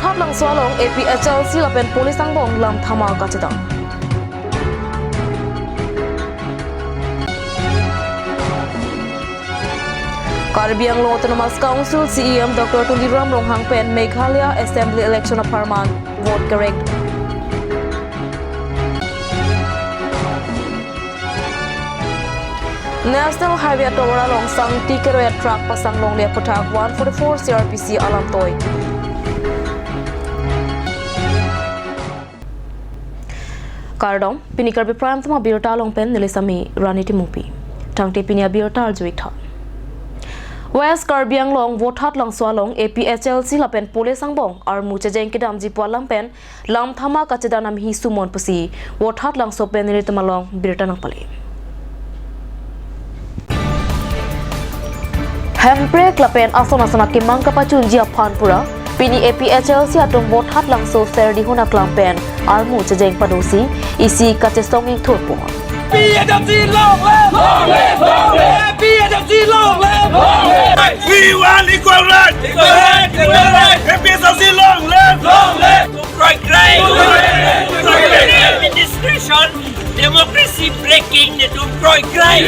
hat lang swalong APHLC lapen polis ang bong lam thama kachidang. Karbi ang Autonomous Council CEM Dr. Tuliram Ronghang Pen Meghalaya Assembly Election of Parman vote correct. National Highway Tawara long sang tikero truck pasang long le putak 144 CRPC alam toy. Kardom pinikar prime tama birta long pen nilisami raniti mupi. Tangte pinia birta juitha. West Karbi ang long vote hat lang swalong APHLC lapen police ang bong ar mucha jeng kedam jipwa lampen lam thama kachedanam hi sumon pasi vote hat lang so pen nilitama long birta nang pali. Hempre klapen asona kimang kapachun jia phanpura pini APHLC atung vote hat lang so serdi huna klampen ar mucha jeng padosi isi kachesong ing thorpo. PFC long live! Long live! Long live! PFC long live! Long live! We want equal rights! Equal rights! Equal rights! PFC long live! Long live! Right, right! Administration, democracy breaking the right, right!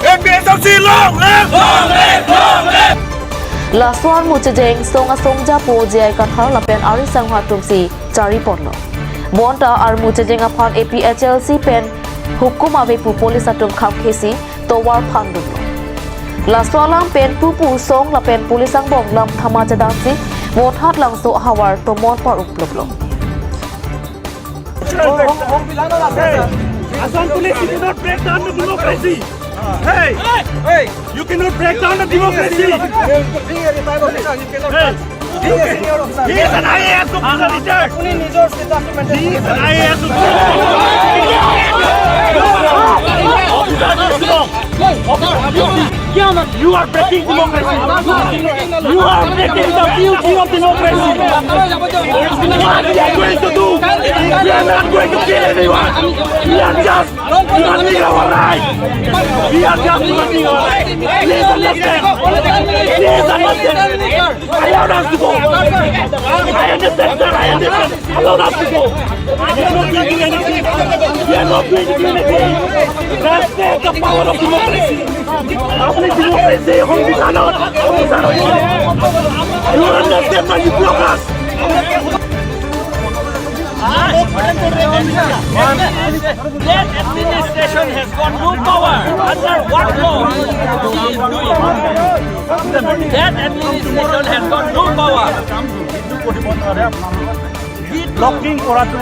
PFC long live! Long live! Long live! Last one mucha jeng songa songja po jai kathar lapen ari sangha tumsi chari ponlo. Bonta ar mucha jeng aphan APHLC pen hukum ave pu police atum kham khesi towar phandum. Last one lang pen pu song lapen police ang bong lam thama jadasi vote hat lang so hawar to mon par uploblo. Assam police, you cannot break down the democracy. Hey! Hey! You cannot break down the democracy. He is an IAS officer retired. He is an IAS You are breaking democracy. You are breaking the beauty of democracy. What we are going to do? We are not going to kill anyone. We are just demanding our right. We are just demanding our right. Please understand. Please understand. Allow us to go. I understand, sir. I understand. Allow us to go. We are not doing anything. We are not doing anything. Respect the power of democracy. अपनी democracy हम दिखाना You understand my blockers? That administration has got no power. Under what law he is doing? That administration has got no power. Blocking কৰাটো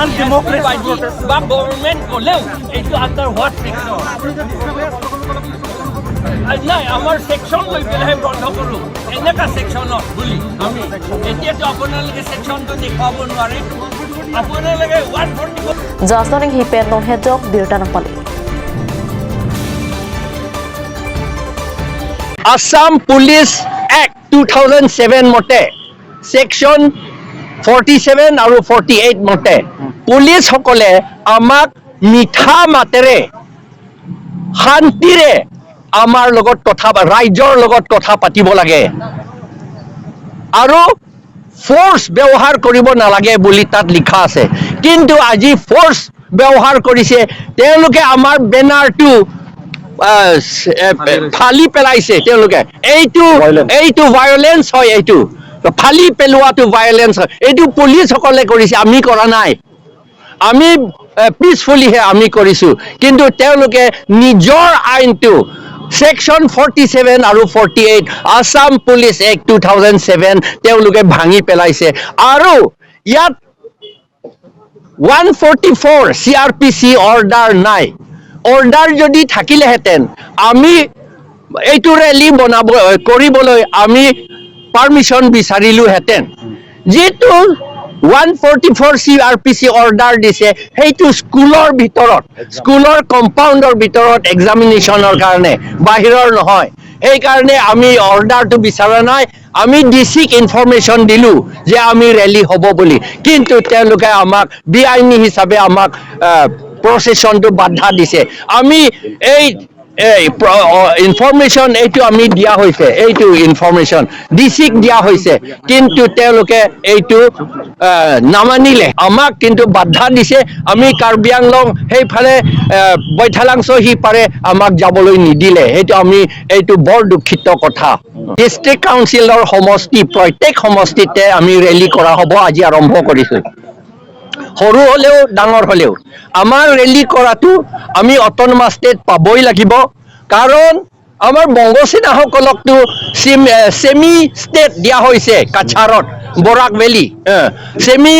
undemocratic বা government ক'লেও এইটো under what section? নাই আমাৰ section লৈ পেলাই বন্ধ কৰো এনেকা সেকশনত বুলি আমি এতিয়াতো আপোনালোকে সেকশনটো দেখাব নোৱাৰে আপোনালোকে 144 জাসনিং হি PAN non hedjok birta nang pali. Assam Police Act 2007 মতে section 47 আৰু 48 মতে পুলিচ সকলে আমাক মিঠা মাতেৰে শান্তিৰে আমাৰ লগত কথা ৰাইজৰ লগত কথা পাতিব লাগে আৰু ফোৰ্স ব্যৱহাৰ কৰিব নালাগে বুলি তাত লিখা আছে কিন্তু আজি ফোৰ্স ব্যৱহাৰ কৰিছে তেওঁলোকে আমাৰ বেনাৰটো ফালি পেলাইছে তেওঁলোকে এইটো ভায়োলেন্স হয় এইটো ফালি পেলোৱাটো ভায়োলেন্স হয় এইটো পুলিচ সকলে কৰিছে আমি কৰা নাই আমি পিসফুলি হে আমি কৰিছো কিন্তু তেওঁলোকে নিজৰ আইনটো Section 47 আৰু 48 Assam Police Act 2007 তেওঁলোকে ভাঙি পেলাইছে আৰু ইয়াত 144 CRPC অৰ্ডাৰ নাই অৰ্ডাৰ যদি থাকিলেহেঁতেন আমি এইটো ৰেলী বনাব কৰিবলৈ আমি পাৰমিশন বিচাৰিলোহেঁতেন যেটো 144 CRPC অৰ্ডাৰ দিছে হেইটো স্কুলৰ ভিতৰত স্কুলৰ কম্পাউণ্ডৰ ভিতৰত এক্সামিনেশনৰ কাৰণে বাহিৰৰ নহয় এই কাৰণে আমি অৰ্ডাৰটো বিচাৰা নাই আমি ডিসিক ইনফৰমেশন দিলু যে আমি ৰেলী হ'ব বুলি কিন্তু তেওঁলোকে আমাক বিআইনী হিচাপে আমাক প্ৰসেশনটো বাধা দিছে আমি ইনফৰমেশ্যন এইটো আমি দিয়া হৈছে এইটো ইনফৰমেশ্যন ডিচিক দিয়া হৈছে কিন্তু তেওঁলোকে এইটো নামানিলে আমাক কিন্তু বাধা দিছে আমি কাৰ্বি আংলং সেইফালে বৈঠালাংছ সিপাৰে আমাক যাবলৈ নিদিলে সেইটো আমি এইটো বৰ দুখিত কথা ডিষ্ট্ৰিক্ট কাউন্সিলৰ সমষ্টি প্ৰত্যেক সমষ্টিতে আমি ৰেলী কৰা হ'ব আজি আৰম্ভ কৰিছোঁ সৰু হলেও ডাঙৰ হলেও আমাৰ ৰেলী কৰাটো আমি অট'নমাছ ষ্টেট পাবই লাগিব কাৰণ আমাৰ বংগচীনাসকলকতো চেমি ষ্টেট দিয়া হৈছে কাছাৰত বৰাক ভেলী চেমি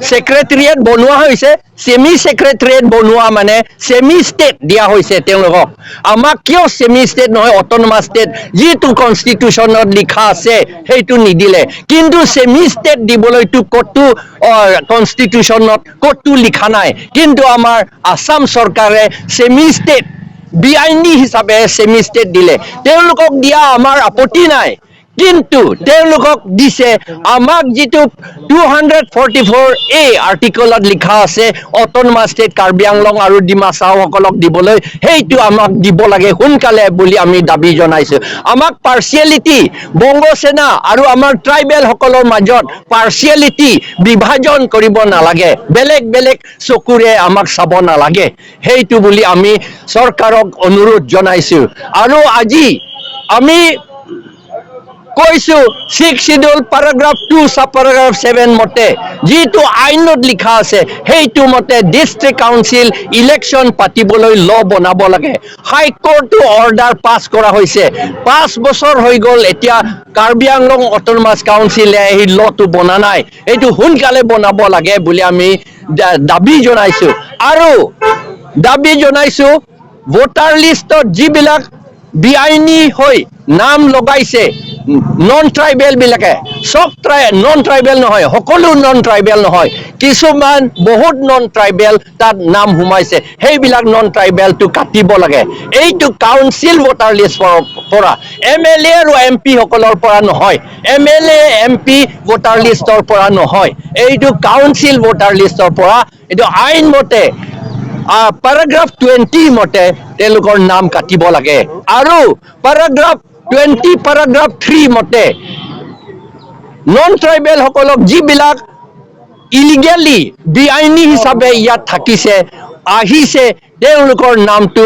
ছেক্ৰেটেৰিয়েট বনোৱা হৈছে চেমি ছেক্ৰেটেৰিয়েট বনোৱা মানে চেমি ষ্টেট দিয়া হৈছে তেওঁলোকক আমাক কিয় চেমি ষ্টেট নহয় অট'নমাছ ষ্টেট যিটো কনষ্টিটিউশ্যনত লিখা আছে সেইটো নিদিলে কিন্তু চেমি ষ্টেট দিবলৈতো ক'তো কনষ্টিটিউশ্যনত ক'তো লিখা নাই কিন্তু আমাৰ আসাম চৰকাৰে চেমি ষ্টেট বেআইনী হিচাপে চেমি ষ্টেট দিলে তেওঁলোকক দিয়া আমাৰ আপত্তি নাই কিন্তু তেওঁলোকক দিছে আমাক যিটো 244A আৰ্টিকলত লিখা আছে অট'নমাছ ষ্টেট কাৰ্বি আংলং আৰু ডিমা চাওসকলক দিবলৈ সেইটো আমাক দিব লাগে সোনকালে বুলি আমি দাবী জনাইছোঁ আমাক পাৰ্চিয়েলিটি বংগসেনা আৰু আমাৰ ট্ৰাইবেলসকলৰ মাজত পাৰ্চিয়েলিটি বিভাজন কৰিব নালাগে বেলেগ বেলেগ চকুৰে আমাক চাব নালাগে সেইটো বুলি আমি চৰকাৰক অনুৰোধ জনাইছোঁ আৰু আজি আমি কৈছো 6 শিডিউল paragraph 2 sub paragraph 7 মতে যিটো আইনত লিখা আছে সেইটো মতে ডিষ্ট্ৰিক্ট কাউন্সিল ইলেকশ্যন পাতিবলৈ ল বনাব লাগে হাই কোৰ্টটো অৰ্ডাৰ পাছ কৰা হৈছে 5 বছৰ হৈ গ'ল এতিয়া কাৰ্বি আংলং অট'নমাছ কাউন্সিলে এই লটো বনা নাই এইটো সোনকালে বনাব লাগে বুলি আমি দাবী জনাইছো আৰু দাবী জনাইছো ভোটাৰ লিষ্টত যিবিলাক বেআইনী হৈ নাম লগাইছে নন ট্ৰাইবেল বিলাকে সব নন ট্ৰাইবেল নহয় সকলো নন ট্ৰাইবেল নহয় কিছুমান বহুত নন ট্ৰাইবেল তাত নাম সোমাইছে সেইবিলাক নন ট্ৰাইবেলটো কাটিব লাগে এইটো কাউন্সিল ভোটাৰ লিষ্টৰ পৰা MLA আৰু MP সকলৰ পৰা নহয় MLA MP ভোটাৰ লিষ্টৰ পৰা নহয় এইটো কাউন্সিল ভোটাৰ লিষ্টৰ পৰা এইটো আইন মতে paragraph 20 মতে তেওঁলোকৰ নাম কাটিব লাগে আৰু paragraph 20 paragraph 3 মতে নন ট্ৰাইবেল সকলক যিবিলাক ইলিগেলি বেআইনী হিচাপে ইয়াত থাকিছে আহিছে তেওঁলোকৰ নামটো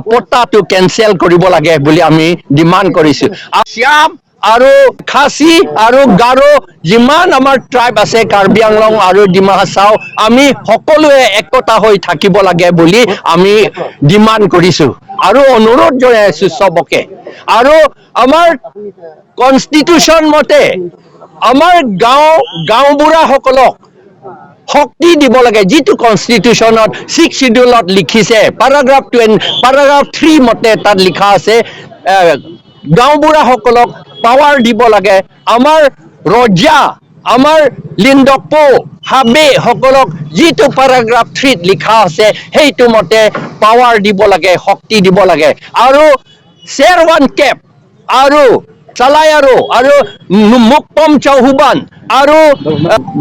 পট্টাটো কেনচেল কৰিব লাগে বুলি আমি ডিমাণ্ড কৰিছোঁ শ্যাম আৰু খাচী আৰু গাৰো যিমান আমাৰ ট্ৰাইব আছে কাৰ্বি আংলং আৰু ডিমা হাছাও আমি সকলোৱে একতা হৈ থাকিব লাগে বুলি আমি ডিমাণ্ড কৰিছোঁ আৰু অনুৰোধ জনাইছোঁ সবকে আৰু আমাৰ কনষ্টিটিউশ্যন মতে আমাৰ গাঁওবুঢ়াসকলক শক্তি দিব লাগে যিটো কনষ্টিটিউশ্যনত 6 শিডিউলত লিখিছে paragraph 3 মতে তাত লিখা আছে গাঁওবুঢ়াসকলক পাৱাৰ দিব লাগে আমাৰ ৰজা আমাৰ লিণ্ডপো হাবে সকলক যিটো paragraph 3 লিখা আছে সেইটো মতে পাৱাৰ দিব লাগে শক্তি দিব লাগে আৰু শ্বেৰৱান কেপ আৰু চালাই আৰু মুকপম চৌহুবান আৰু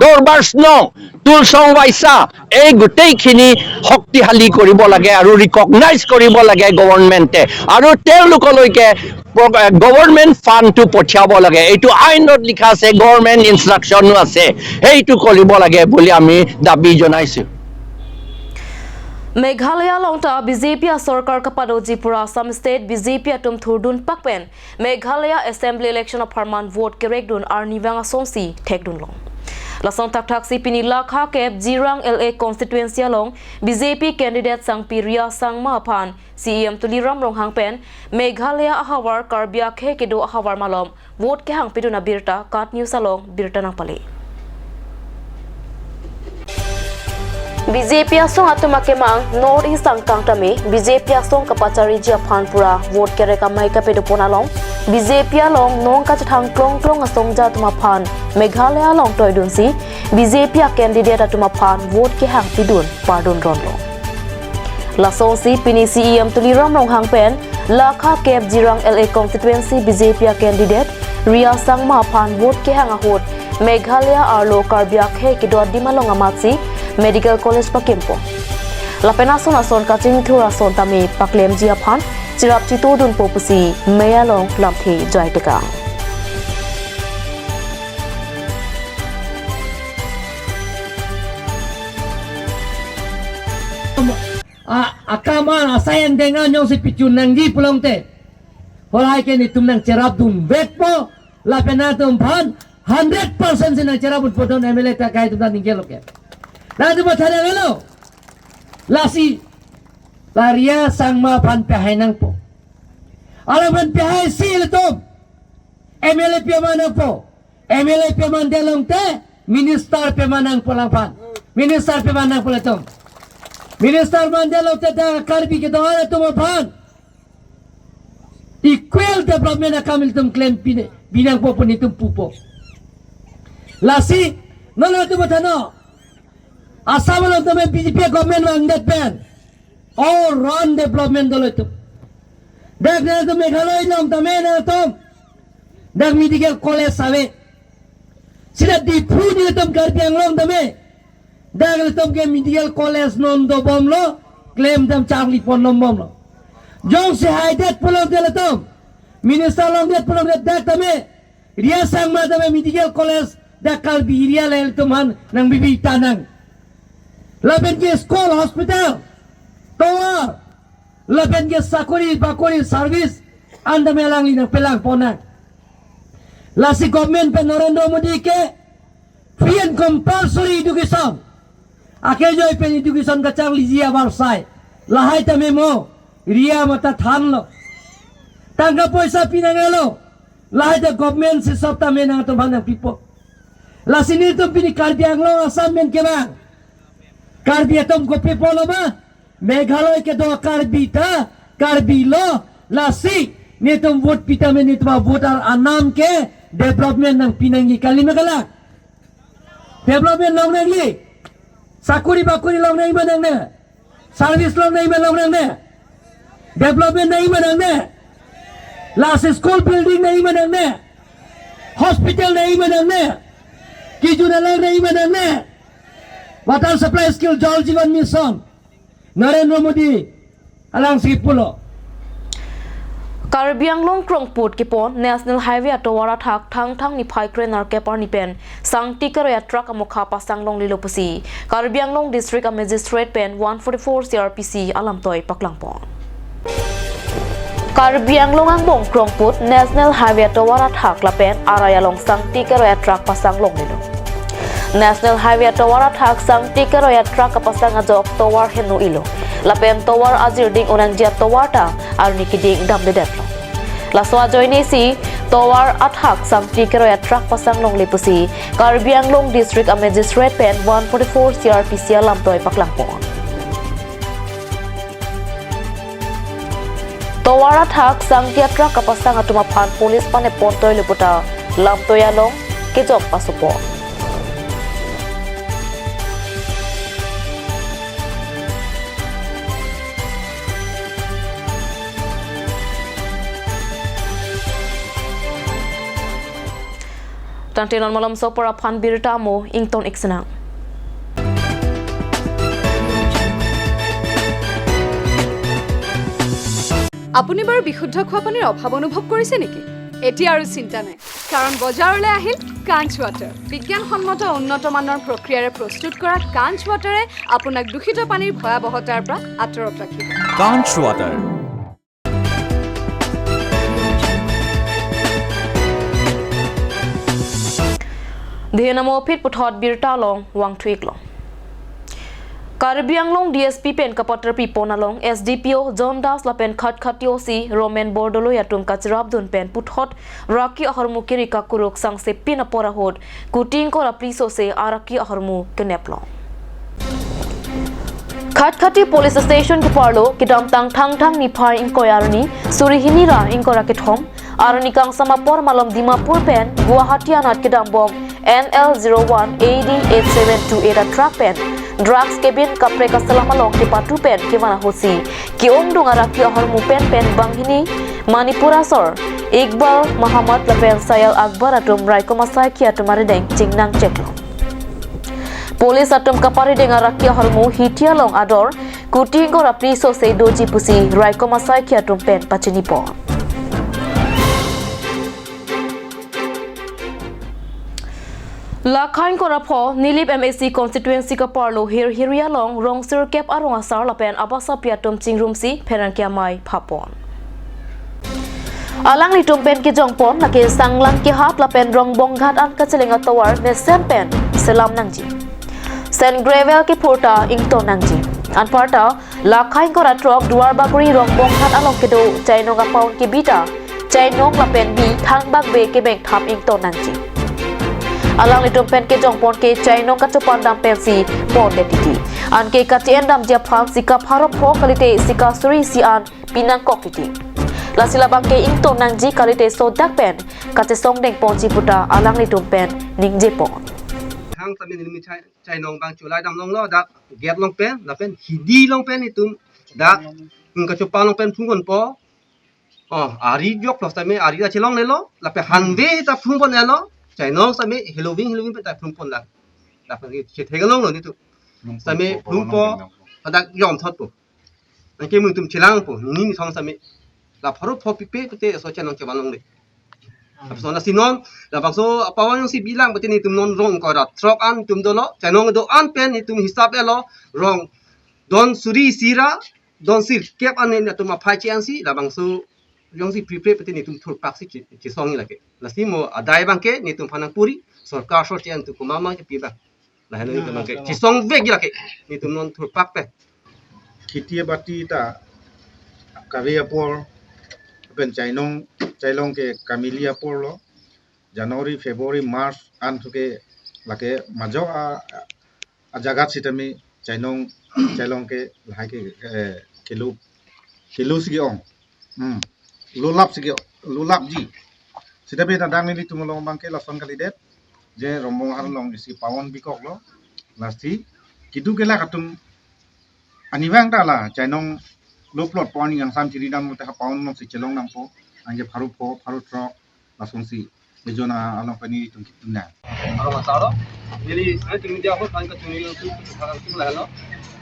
দৰবাৰ স্নং তুলচং বাইচা এই গোটেইখিনি শক্তিশালী কৰিব লাগে আৰু ৰিকগনাইজ কৰিব লাগে গভৰ্ণমেণ্টে আৰু তেওঁলোকলৈকে গভৰ্ণমেণ্ট ফাণ্ডটো পঠিয়াব লাগে এইটো আইনত লিখা আছে গভৰ্ণমেণ্ট ইনষ্ট্ৰাকশ্যনো আছে সেইটো কৰিব লাগে বুলি আমি দাবী জনাইছোঁ Meghalaya longta BJP sarkar kapado Jipura Assam State BJP atum thurdun pakpen Meghalaya Assembly election of Harman vote kerekdun arnivanga sonsi thekdun long Lasong tak sipini lakha kep Jirang LA constituency long BJP candidate sang Piria sang Mahapan CEM Tuliram rong hangpen Meghalaya ahawar Karbia khe kedo ahawar malom vote ke hang piduna birta kat news along birta nang pali BJP asong atumake mang North East angkangtami BJP asong kapachari Japanpura vote kere kamai kapedo ponalong BJP along nong kachathang klong asong ja tumaphan Meghalaya long toidunsi BJP candidate atumaphan vote ke hang pidun pardon ronlo Lasong si pini CEM Tuliram rong hangpen lakha kep Jirang LA constituency BJP candidate Ria sang mahaphan vote ke hang ahot Meghalaya arlo Karbia khe kedot dimalong amatsi Medical College Pakimpo. Lapenason ason kaching thura son tami paklem jiaphan chirap chito dun popusi mayalong lamthi jai teka Akaman asayang dengan yung si pichun nanggi pulong te. Holai ke ni tum nang cerap dum vet po la penatum pan 100% sinang cerap pun podon MLA ta kai tum ningkel ke. Na tu bathana ngelo. Lasi laria sangma pan pehai nang po. Alam pan pehai sil tum. MLA pe manang po. MLA pe mandelong te minister pe manang pulang pan. Minister pe manang pulang tum. Minister Mandela tata Karbi ke doa tu mapan. Equal development akamil tum claim binang po pun itu pupo. Lasi nana tu batano. Asam lo tu BJP government mandat pen. All round development dolo tu. Dak na tu Meghalaya long tu na tu. Dak medical college save. Sila di food ni tu Karbi ang long tu Dagal tom ke medical college non do bom lo claim dam charli pon nom bom lo jong se haidet polo de tom minister long det polo det dak tame ria sang ma tame medical college dak Karbi ria lel tuman nang bibi tanang laben ke school hospital tower laben ke sakuri bakuri service anda melang ina pelang pona lasi government pe Narendra Modi ke free and compulsory education Akhir joy pen education ka chang lijia barsai lahai tame mo ria mata than lo tangga poisa pinangalo lahai the government se sab tame nang to bhanang pipo la sini to pini Karbi anglo asam men ke bang Karbi atom ko pipo lo ba Meghalaya ke do Karbi ta Karbi lo la si ni tum vote pita men ni tuma voter anam ke development nang pinangi kali megala development long nang li Sakuri bakuri long nahi manang ne, service long nahi manang ne, development nahi manang ne, last school building nahi manang ne, hospital nahi manang ne, kijunalang nahi manang ne, water supply skill Jal Jeevan Mission, Narendra Modi, alang sipulo. Karbi Anglong Krongput kipon National Highway atowara thak thang ni phai krenar kepar ni pen sangti karo ya truck amokha pasanglong lilopusi Karbi Anglong District a Magistrate pen 144 CRPC alam toy paklangpon Karbi Anglong Angbong Krongput National Highway atowara thak la pen arayalong sangti karo ya truck pasanglong lilo National Highway atowara thak sangti karo ya truck pasang ajok towar henu ilo lapen towar azir ding unang jia towar ta arni kiding dam de detlo laswa joini si towar athak sangti kero ya truck pasang long lipusi Karbi Anglong District a Magistrate pen 144 CRPC alam toy paklangpon towar athak sangti truck pasang atuma phan police pane pontoy liputa lam toyalong kejok pasupo Tantinan malam sopora phan birtamo ington iksenang আপুনি বাৰু বিশুদ্ধ খোৱা পানীৰ অভাৱ অনুভৱ কৰিছে নেকি এতিয়া আৰু চিন্তা নাই কাৰণ বজাৰলৈ আহিল কাঞ্চ ৱাটাৰ বিজ্ঞানসন্মত উন্নত মানৰ প্ৰক্ৰিয়াৰে প্ৰস্তুত কৰা কাঞ্চ ৱাটাৰে আপোনাক দূষিত পানীৰ ভয়াৱহতাৰ পৰা আঁতৰত ৰাখিব কাঞ্চ water Dhianamo pit puthot birta long wang thuik long Karbi Anglong DSP pen kapatar pipona long SDPO John Das la pen khat khatio si Roman Bordolo yatum kachrab dun pen puthot raki ahormu kirika kuruk sang se pin apora hod kuting ko rapriso se araki ahormu keneplo Khat khati police station ki parlo kidam tang thang ni phar inkoyarni surihini ra inkora ke thom arani kang samapor malom Dimapur pen Guwahati anat kidam bom NL01 AD8728 a truck pen drugs cabin kapre kasalama long ti patu pen kiwana hosi kiong dungara ki ahormu pen banghini Manipura sor Iqbal Muhammad lapen sayal Akbar atum raikomasai ki atumare deng jingnang cheklo Police atom kapari dengar rakia hormu hitia long ador Kuting ko rapri so say doji pusi rai ko masai kia tumpen pachini pon. Lakhain ko rapho Nilip MSC constituency ka parlo hiria long rong sir kep arong asar lapen abasa piatum chingrum si pheran kya mai phapon. Alang ni tumpen ki jongpon laki sanglang ki hat lapen rong bonghat an kachelenga tawar ne sempen selam nangji. Sen gravel ki purta ingto nangji. Anparta lakhain ko ratrok duar baguri rong bonghat along kedo chainong apaun ki bita chainong lapen bi thang bag be ke beng thap ingto nangji. Alang ni tumpen ke jongpon ke chainong kachupan dam pensi pon detiti. An ke katien dam japhan sika pharop ho kalite sika suri si an pinang kokiti. La sila bangke ingto nangji kalite sodak pen kate song deng pon puta alang ni tumpen ningje pon. Hang tami ni mi chai nong bang chulai dam long lo dak get long pen la pen hidi long pen itum dak ka chupa long pen phungon po ari jok plus tami ari da chelong le lo la pe hanve ta phungon le lo chai nong tami Halloween pe ta phungon la pen che thegalong lo ni tu tami phunpo dak yom thot po ke mung tum chelang po ni thong tami la pharu pho pipe te so chenong che balong le so na sinon la bangso apawan yung si bilang betin ni tum non rong ko rat trok an tum dolo chanong do an pen ni tum hisab elo rong don suri sira don sir kep an ni tum aphai chiang si la bangso yung si prepare betin ni tum thur pak si chi song ni lake la si mo adai bangke ni tum phanang puri sarkar so chiang tu kumama ke piba la hanu ni bangke chi song ve gi lake ni tum non thur pak pe kitia bati ta Karbi por pen chailong ke Camellia por lo January February March an thuke lake majo a jagat sitami chailong ke lai ke kilo sigi ong lulap ji sitabe ta dang ni tumolong bangke lason kalidet je rombong har long isi pawon bikok lo lasti kidu kela katum anibang ta la chainong lo plot pon yang sam chiri dam ta pawon no si chelong nam po anje pharu trok lason si bejona along pani tum kitna aro masaro jadi saya tum dia ho kan ka tum ni tu harang tu la lo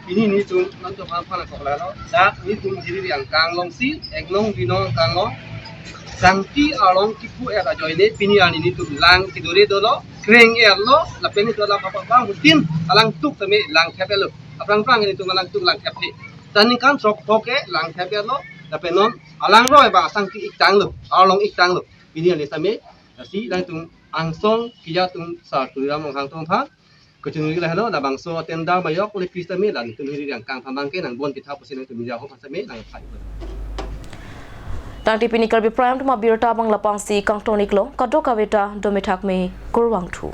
ini ni tum nan to phan ko la lo da ni tum jiri yang kang long si ek long di no kang lo santi along ki pu era joine pini ani ni tum lang ki dore do lo kreng er lo la peni to la pa bang tin alang tuk tame lang khape lo aprang ni tum alang tuk lang khape tani kan sok thoke lang khape lo la penon alang roi ba sang ki ik tang lo along ik tang lo pini ani tame si lang tum angsong kiya tum sa tu ram hang tong pha ko chung ni la halo la bang so tenda bayok le kristame lan tum ri yang kang phamang ke nang bon ki tha pusin tum ya ho phasame nang phai Tang ti pini Karbi prime ma birta bang lapang si kang tonik lo kadok kaweta domithak me kurwang thu